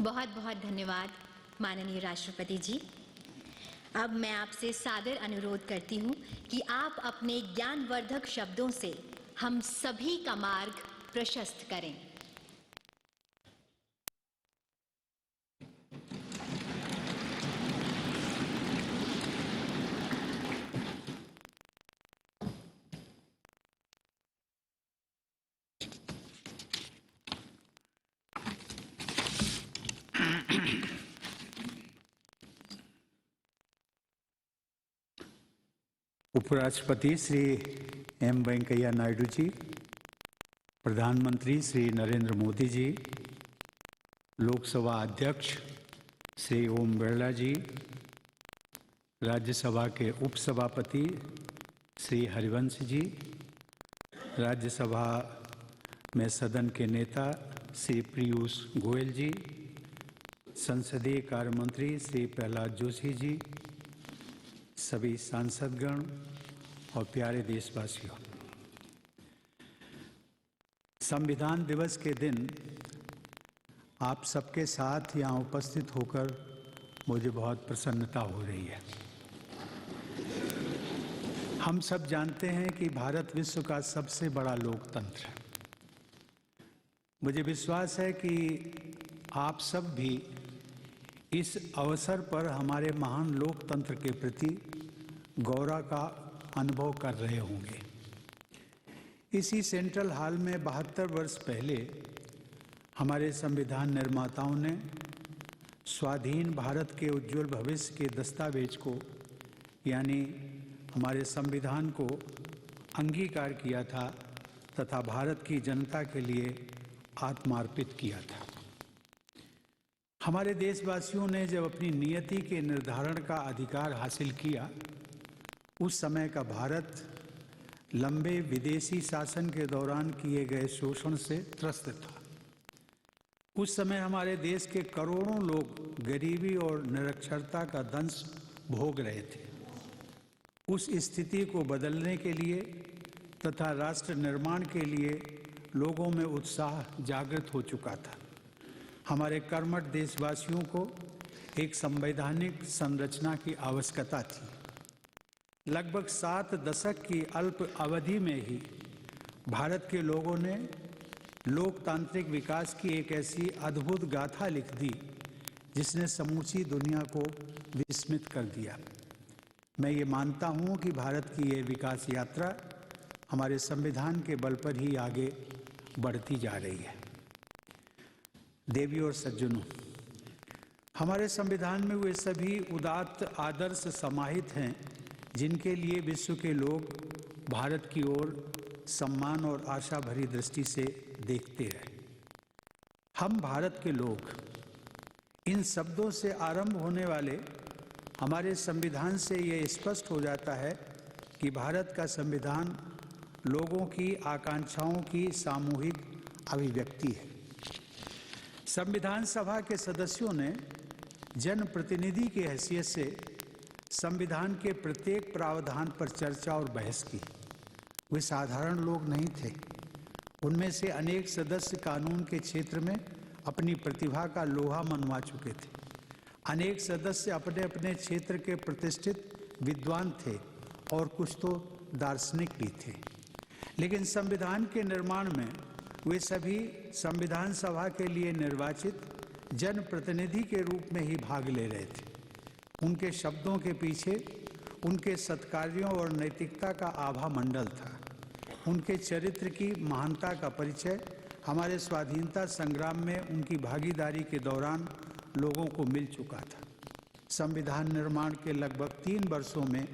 बहुत बहुत धन्यवाद माननीय राष्ट्रपति जी। अब मैं आपसे सादर अनुरोध करती हूँ कि आप अपने ज्ञानवर्धक शब्दों से हम सभी का मार्ग प्रशस्त करें। उपराष्ट्रपति श्री एम वेंकैया नायडू जी, प्रधानमंत्री श्री नरेंद्र मोदी जी, लोकसभा अध्यक्ष श्री ओम बिरला जी, राज्यसभा के उपसभापति श्री हरिवंश जी, राज्यसभा में सदन के नेता श्री पीयूष गोयल जी, संसदीय कार्य मंत्री श्री प्रहलाद जोशी जी, सभी सांसदगण और प्यारे देशवासियों, संविधान दिवस के दिन आप सबके साथ यहाँ उपस्थित होकर मुझे बहुत प्रसन्नता हो रही है। हम सब जानते हैं कि भारत विश्व का सबसे बड़ा लोकतंत्र है। मुझे विश्वास है कि आप सब भी इस अवसर पर हमारे महान लोकतंत्र के प्रति गौरव का अनुभव कर रहे होंगे। इसी सेंट्रल हॉल में 72 वर्ष पहले हमारे संविधान निर्माताओं ने स्वाधीन भारत के उज्जवल भविष्य के दस्तावेज को यानी हमारे संविधान को अंगीकार किया था तथा भारत की जनता के लिए आत्मार्पित किया था। हमारे देशवासियों ने जब अपनी नियति के निर्धारण का अधिकार हासिल किया, उस समय का भारत लंबे विदेशी शासन के दौरान किए गए शोषण से त्रस्त था। उस समय हमारे देश के करोड़ों लोग गरीबी और निरक्षरता का दंश भोग रहे थे। उस स्थिति को बदलने के लिए तथा राष्ट्र निर्माण के लिए लोगों में उत्साह जागृत हो चुका था। हमारे कर्मठ देशवासियों को एक संवैधानिक संरचना की आवश्यकता थी। लगभग 7 दशक की अल्प अवधि में ही भारत के लोगों ने लोकतांत्रिक विकास की एक ऐसी अद्भुत गाथा लिख दी जिसने समूची दुनिया को विस्मित कर दिया। मैं ये मानता हूँ कि भारत की ये विकास यात्रा हमारे संविधान के बल पर ही आगे बढ़ती जा रही है। देवी और सज्जनों, हमारे संविधान में वे सभी उदात्त आदर्श समाहित हैं जिनके लिए विश्व के लोग भारत की ओर सम्मान और आशा भरी दृष्टि से देखते रहे। हम भारत के लोग, इन शब्दों से आरंभ होने वाले हमारे संविधान से ये स्पष्ट हो जाता है कि भारत का संविधान लोगों की आकांक्षाओं की सामूहिक अभिव्यक्ति है। संविधान सभा के सदस्यों ने जनप्रतिनिधि की हैसियत से संविधान के प्रत्येक प्रावधान पर चर्चा और बहस की। वे साधारण लोग नहीं थे। उनमें से अनेक सदस्य कानून के क्षेत्र में अपनी प्रतिभा का लोहा मनवा चुके थे। अनेक सदस्य अपने अपने क्षेत्र के प्रतिष्ठित विद्वान थे और कुछ तो दार्शनिक भी थे। लेकिन संविधान के निर्माण में वे सभी संविधान सभा के लिए निर्वाचित जनप्रतिनिधि के रूप में ही भाग ले रहे थे। उनके शब्दों के पीछे उनके सत्कार्यों और नैतिकता का आभा मंडल था। उनके चरित्र की महानता का परिचय हमारे स्वाधीनता संग्राम में उनकी भागीदारी के दौरान लोगों को मिल चुका था। संविधान निर्माण के लगभग 3 वर्षों में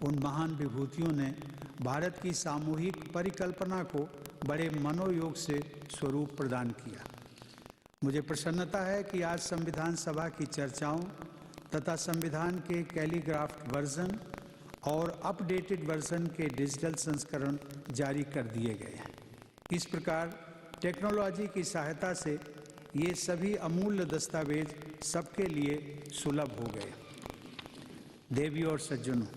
उन महान विभूतियों ने भारत की सामूहिक परिकल्पना को बड़े मनोयोग से स्वरूप प्रदान किया। मुझे प्रसन्नता है कि आज संविधान सभा की चर्चाओं तथा संविधान के कैलीग्राफ्ट वर्जन और अपडेटेड वर्जन के डिजिटल संस्करण जारी कर दिए गए हैं। इस प्रकार टेक्नोलॉजी की सहायता से ये सभी अमूल्य दस्तावेज सबके लिए सुलभ हो गए। देवी और सज्जनों,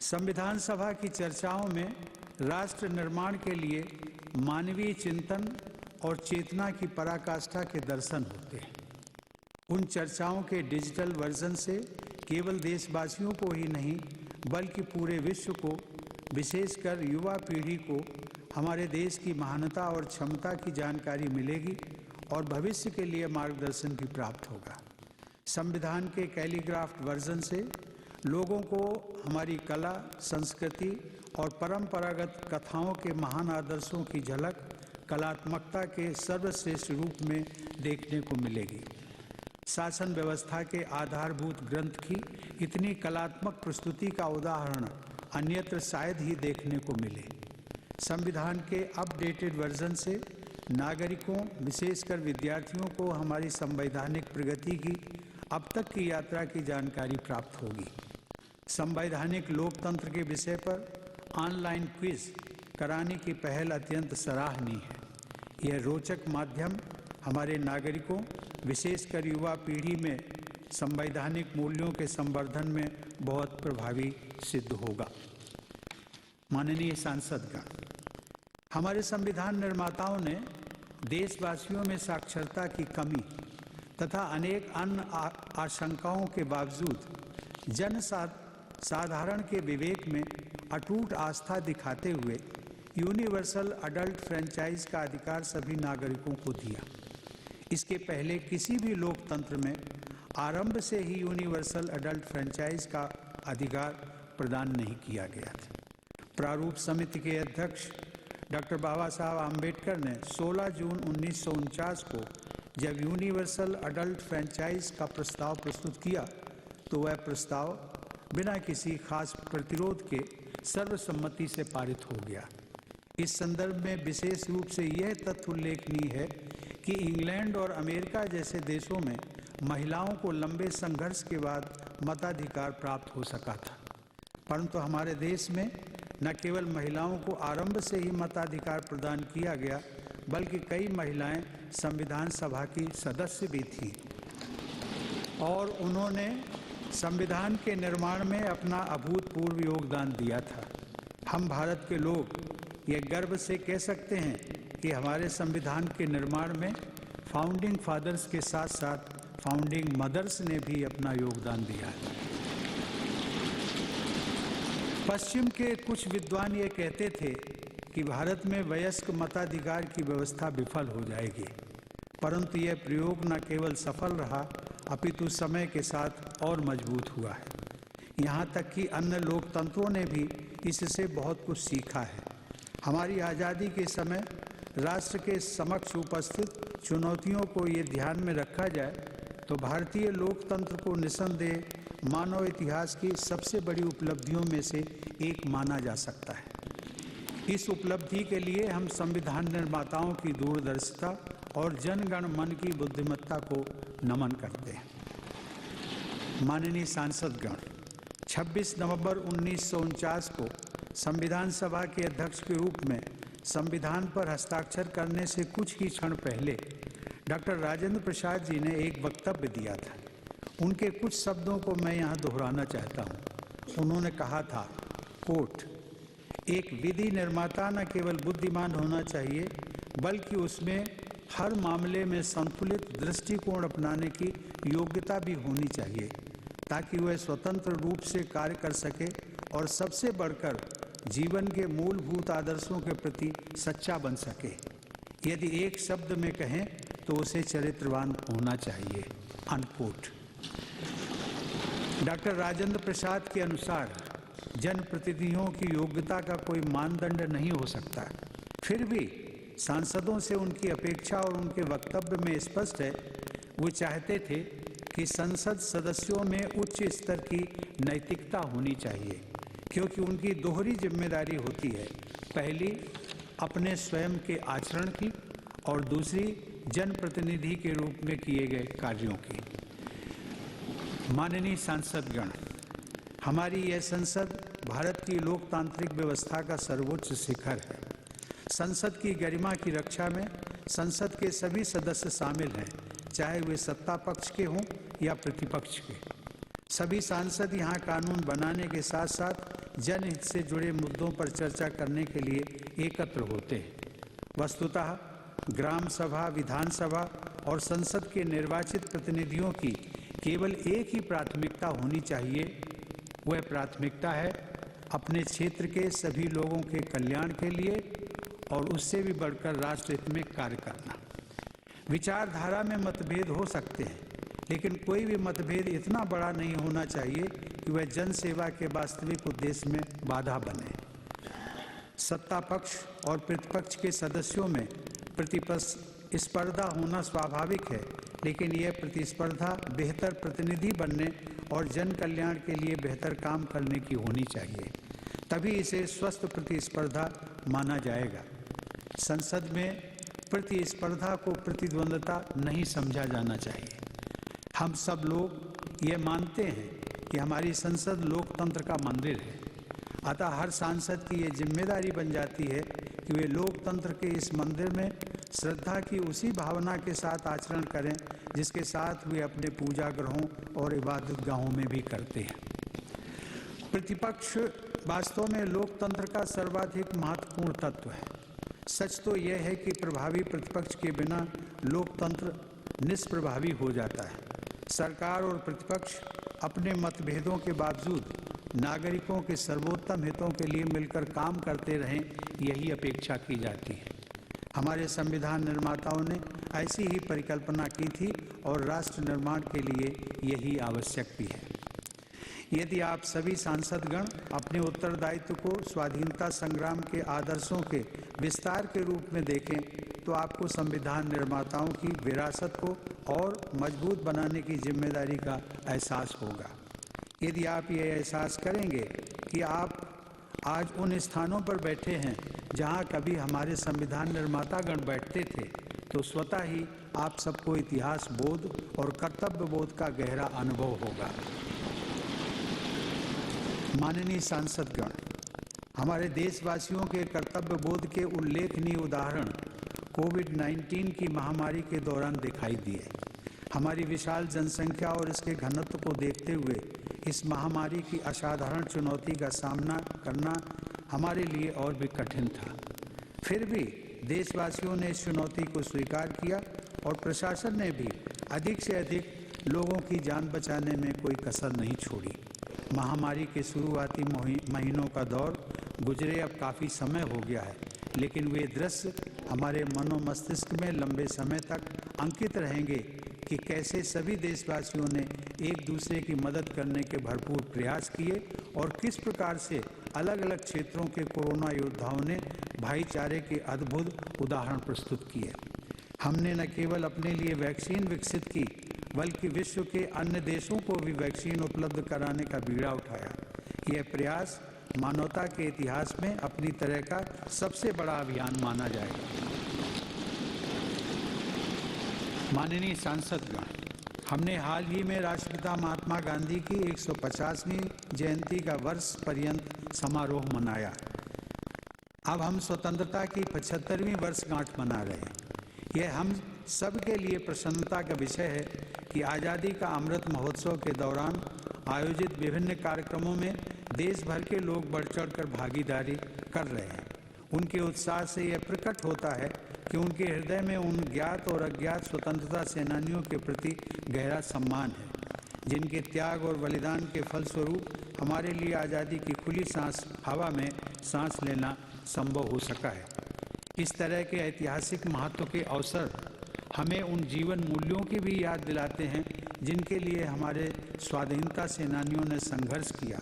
संविधान सभा की चर्चाओं में राष्ट्र निर्माण के लिए मानवीय चिंतन और चेतना की पराकाष्ठा के दर्शन होते हैं। उन चर्चाओं के डिजिटल वर्जन से केवल देशवासियों को ही नहीं बल्कि पूरे विश्व को, विशेषकर युवा पीढ़ी को हमारे देश की महानता और क्षमता की जानकारी मिलेगी और भविष्य के लिए मार्गदर्शन भी प्राप्त होगा। संविधान के कैलीग्राफ्ट वर्जन से लोगों को हमारी कला, संस्कृति और परंपरागत कथाओं के महान आदर्शों की झलक कलात्मकता के सर्वश्रेष्ठ रूप में देखने को मिलेगी। शासन व्यवस्था के आधारभूत ग्रंथ की इतनी कलात्मक प्रस्तुति का उदाहरण अन्यत्र शायद ही देखने को मिले। संविधान के अपडेटेड वर्जन से नागरिकों, विशेषकर विद्यार्थियों को हमारी संवैधानिक प्रगति की अब तक की यात्रा की जानकारी प्राप्त होगी। संवैधानिक लोकतंत्र के विषय पर ऑनलाइन क्विज कराने की पहल अत्यंत सराहनीय है। यह रोचक माध्यम हमारे नागरिकों, विशेषकर युवा पीढ़ी में संवैधानिक मूल्यों के संवर्धन में बहुत प्रभावी सिद्ध होगा। माननीय सांसदगण, हमारे संविधान निर्माताओं ने देशवासियों में साक्षरता की कमी तथा अनेक अन्य आशंकाओं के बावजूद साधारण के विवेक में अटूट आस्था दिखाते हुए यूनिवर्सल अडल्ट फ्रेंचाइज का अधिकार सभी नागरिकों को दिया। इसके पहले किसी भी लोकतंत्र में आरंभ से ही यूनिवर्सल अडल्ट फ्रेंचाइज का अधिकार प्रदान नहीं किया गया था। प्रारूप समिति के अध्यक्ष डॉक्टर बाबा साहब आम्बेडकर ने 16 जून 1949 को जब यूनिवर्सल अडल्ट फ्रेंचाइज का प्रस्ताव प्रस्तुत किया तो वह प्रस्ताव बिना किसी खास प्रतिरोध के सर्वसम्मति से पारित हो गया। इस संदर्भ में विशेष रूप से यह तथ्य उल्लेखनीय है कि इंग्लैंड और अमेरिका जैसे देशों में महिलाओं को लंबे संघर्ष के बाद मताधिकार प्राप्त हो सका था, परंतु हमारे देश में न केवल महिलाओं को आरंभ से ही मताधिकार प्रदान किया गया बल्कि कई महिलाएं संविधान सभा की सदस्य भी थीं और उन्होंने संविधान के निर्माण में अपना अभूतपूर्व योगदान दिया था। हम भारत के लोग ये गर्व से कह सकते हैं कि हमारे संविधान के निर्माण में फाउंडिंग फादर्स के साथ साथ फाउंडिंग मदर्स ने भी अपना योगदान दिया है। पश्चिम के कुछ विद्वान ये कहते थे कि भारत में वयस्क मताधिकार की व्यवस्था विफल हो जाएगी, परंतु यह प्रयोग न केवल सफल रहा अपितु समय के साथ और मजबूत हुआ है। यहाँ तक कि अन्य लोकतंत्रों ने भी इससे बहुत कुछ सीखा है। हमारी आज़ादी के समय राष्ट्र के समक्ष उपस्थित चुनौतियों को ये ध्यान में रखा जाए तो भारतीय लोकतंत्र को निस्संदेह मानव इतिहास की सबसे बड़ी उपलब्धियों में से एक माना जा सकता है। इस उपलब्धि के लिए हम संविधान निर्माताओं की दूरदर्शिता और जनगण मन की बुद्धिमत्ता को नमन करते हैं। माननीय सांसदगण, 26 नवंबर 1949 को संविधान सभा के अध्यक्ष के रूप में संविधान पर हस्ताक्षर करने से कुछ ही क्षण पहले डॉक्टर राजेंद्र प्रसाद जी ने एक वक्तव्य दिया था। उनके कुछ शब्दों को मैं यहाँ दोहराना चाहता हूँ। उन्होंने कहा था, कोट, एक विधि निर्माता न केवल बुद्धिमान होना चाहिए बल्कि उसमें हर मामले में संतुलित दृष्टिकोण अपनाने की योग्यता भी होनी चाहिए ताकि वह स्वतंत्र रूप से कार्य कर सके और सबसे बढ़कर जीवन के मूलभूत आदर्शों के प्रति सच्चा बन सके। यदि एक शब्द में कहें तो उसे चरित्रवान होना चाहिए। अनकोट। डॉक्टर राजेंद्र प्रसाद के अनुसार जनप्रतिनिधियों की योग्यता का कोई मानदंड नहीं हो सकता। फिर भी सांसदों से उनकी अपेक्षा और उनके वक्तव्य में स्पष्ट है, वो चाहते थे कि संसद सदस्यों में उच्च स्तर की नैतिकता होनी चाहिए क्योंकि उनकी दोहरी जिम्मेदारी होती है, पहली अपने स्वयं के आचरण की और दूसरी जनप्रतिनिधि के रूप में किए गए कार्यों की। माननीय सांसदगण, हमारी यह संसद भारत की लोकतांत्रिक व्यवस्था का सर्वोच्च शिखर है। संसद की गरिमा की रक्षा में संसद के सभी सदस्य शामिल हैं, चाहे वे सत्ता पक्ष के हों या प्रतिपक्ष के। सभी सांसद यहाँ कानून बनाने के साथ साथ जनहित से जुड़े मुद्दों पर चर्चा करने के लिए एकत्र होते हैं। वस्तुतः ग्राम सभा, विधानसभा और संसद के निर्वाचित प्रतिनिधियों की केवल एक ही प्राथमिकता होनी चाहिए। वह प्राथमिकता है अपने क्षेत्र के सभी लोगों के कल्याण के लिए और उससे भी बढ़कर राष्ट्र हित में कार्य करना। विचारधारा में मतभेद हो सकते हैं, लेकिन कोई भी मतभेद इतना बड़ा नहीं होना चाहिए कि वह जन सेवा के वास्तविक उद्देश्य में बाधा बने। सत्ता पक्ष और प्रतिपक्ष के सदस्यों में प्रतिस्पर्धा होना स्वाभाविक है, लेकिन यह प्रतिस्पर्धा बेहतर प्रतिनिधि बनने और जन कल्याण के लिए बेहतर काम करने की होनी चाहिए, तभी इसे स्वस्थ प्रतिस्पर्धा माना जाएगा। संसद में प्रतिस्पर्धा को प्रतिद्वंद्विता नहीं समझा जाना चाहिए। हम सब लोग ये मानते हैं कि हमारी संसद लोकतंत्र का मंदिर है, अतः हर सांसद की ये जिम्मेदारी बन जाती है कि वे लोकतंत्र के इस मंदिर में श्रद्धा की उसी भावना के साथ आचरण करें जिसके साथ वे अपने पूजा गृहों और इबादतगाहों में भी करते हैं। प्रतिपक्ष वास्तव में लोकतंत्र का सर्वाधिक महत्वपूर्ण तत्व है। सच तो यह है कि प्रभावी प्रतिपक्ष के बिना लोकतंत्र निष्प्रभावी हो जाता है। सरकार और प्रतिपक्ष अपने मतभेदों के बावजूद नागरिकों के सर्वोत्तम हितों के लिए मिलकर काम करते रहें, यही अपेक्षा की जाती है। हमारे संविधान निर्माताओं ने ऐसी ही परिकल्पना की थी और राष्ट्र निर्माण के लिए यही आवश्यक भी है। यदि आप सभी सांसदगण अपने उत्तरदायित्व को स्वाधीनता संग्राम के आदर्शों के विस्तार के रूप में देखें, तो आपको संविधान निर्माताओं की विरासत को और मजबूत बनाने की जिम्मेदारी का एहसास होगा। यदि आप ये एहसास करेंगे कि आप आज उन स्थानों पर बैठे हैं जहां कभी हमारे संविधान निर्मातागण बैठते थे, तो स्वतः ही आप सबको इतिहास बोध और कर्तव्य बोध का गहरा अनुभव होगा। माननीय सांसदगण, हमारे देशवासियों के कर्तव्य बोध के उल्लेखनीय उदाहरण कोविड-19 की महामारी के दौरान दिखाई दिए। हमारी विशाल जनसंख्या और इसके घनत्व को देखते हुए इस महामारी की असाधारण चुनौती का सामना करना हमारे लिए और भी कठिन था। फिर भी देशवासियों ने इस चुनौती को स्वीकार किया और प्रशासन ने भी अधिक से अधिक लोगों की जान बचाने में कोई कसर नहीं छोड़ी। महामारी के शुरुआती महीनों का दौर गुजरे अब काफ़ी समय हो गया है, लेकिन वे दृश्य हमारे मनोमस्तिष्क में लंबे समय तक अंकित रहेंगे कि कैसे सभी देशवासियों ने एक दूसरे की मदद करने के भरपूर प्रयास किए और किस प्रकार से अलग अलग क्षेत्रों के कोरोना योद्धाओं ने भाईचारे के अद्भुत उदाहरण प्रस्तुत किए। हमने न केवल अपने लिए वैक्सीन विकसित की, बल्कि विश्व के अन्य देशों को भी वैक्सीन उपलब्ध कराने का बीड़ा उठाया। यह प्रयास मानवता के इतिहास में अपनी तरह का सबसे बड़ा अभियान माना जाएगा। माननीय सांसदगण, हमने हाल ही में राष्ट्रपिता महात्मा गांधी की 150वीं जयंती का वर्ष पर्यंत समारोह मनाया। अब हम स्वतंत्रता की 75वीं वर्षगांठ मना रहे हैं। यह हम सब के लिए प्रसन्नता का विषय है कि आज़ादी का अमृत महोत्सव के दौरान आयोजित विभिन्न कार्यक्रमों में देश भर के लोग बढ़ चढ़कर भागीदारी कर रहे हैं। उनके उत्साह से यह प्रकट होता है कि उनके हृदय में उन ज्ञात और अज्ञात स्वतंत्रता सेनानियों के प्रति गहरा सम्मान है, जिनके त्याग और बलिदान के फलस्वरूप हमारे लिए आज़ादी की खुली हवा में सांस लेना संभव हो सका है। इस तरह के ऐतिहासिक महत्व के अवसर हमें उन जीवन मूल्यों की भी याद दिलाते हैं जिनके लिए हमारे स्वाधीनता सेनानियों ने संघर्ष किया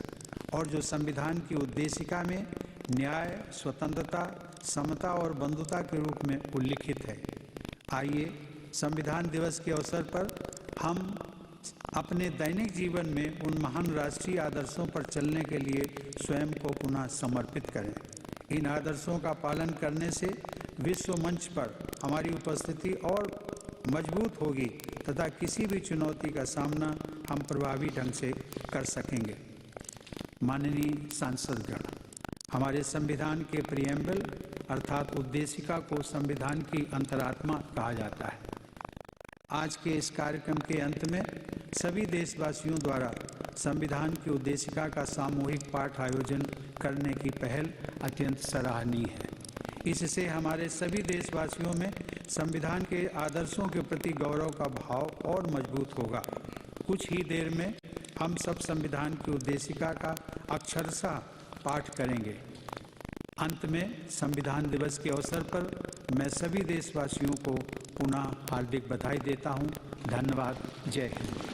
और जो संविधान की उद्देशिका में न्याय, स्वतंत्रता, समता और बंधुता के रूप में उल्लिखित है। आइए संविधान दिवस के अवसर पर हम अपने दैनिक जीवन में उन महान राष्ट्रीय आदर्शों पर चलने के लिए स्वयं को पुनः समर्पित करें। इन आदर्शों का पालन करने से विश्व मंच पर हमारी उपस्थिति और मजबूत होगी तथा किसी भी चुनौती का सामना हम प्रभावी ढंग से कर सकेंगे। माननीय सांसदगण, हमारे संविधान के प्रीएम्बल अर्थात उद्देशिका को संविधान की अंतरात्मा कहा जाता है। आज के इस कार्यक्रम के अंत में सभी देशवासियों द्वारा संविधान की उद्देशिका का सामूहिक पाठ आयोजन करने की पहल अत्यंत सराहनीय है। इससे हमारे सभी देशवासियों में संविधान के आदर्शों के प्रति गौरव का भाव और मजबूत होगा। कुछ ही देर में हम सब संविधान की उद्देशिका का अक्षरशः पाठ करेंगे। अंत में संविधान दिवस के अवसर पर मैं सभी देशवासियों को पुनः हार्दिक बधाई देता हूं। धन्यवाद। जय हिंद।